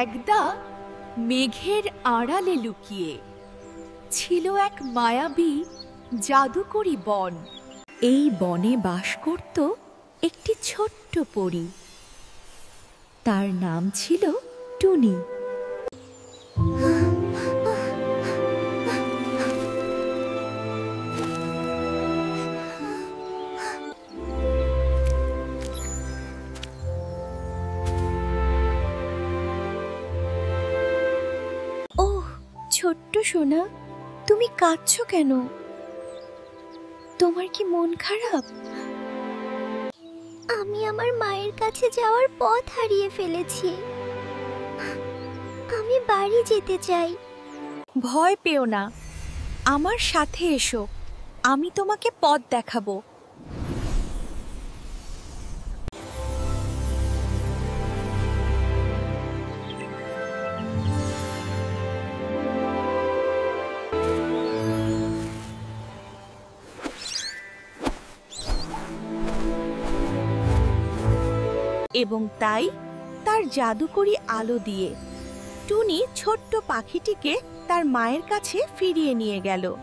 একদা মেঘের আড়ালে লুকিয়ে ছিল এক মায়াবী জাদুকরী বন। এই বনে বাস করত একটি ছোট্ট পরী। তার নাম ছিল টুনি। ওহ ছোট্ট সোনা, তুমি কাঁদছো কেন? তোমার কি মন খারাপ? আমি আমার মায়ের কাছে যাওয়ার পথ হারিয়ে ফেলেছি। আমি বাড়ি যেতে চাই। ভয় পেও না, আমার সাথে এসো, আমি তোমাকে পথ দেখাবো। এবং তাই তার জাদুকরি আলো দিয়ে টুনি ছোট্ট পাখিটিকে তার মায়ের কাছে ফিরিয়ে নিয়ে গেল।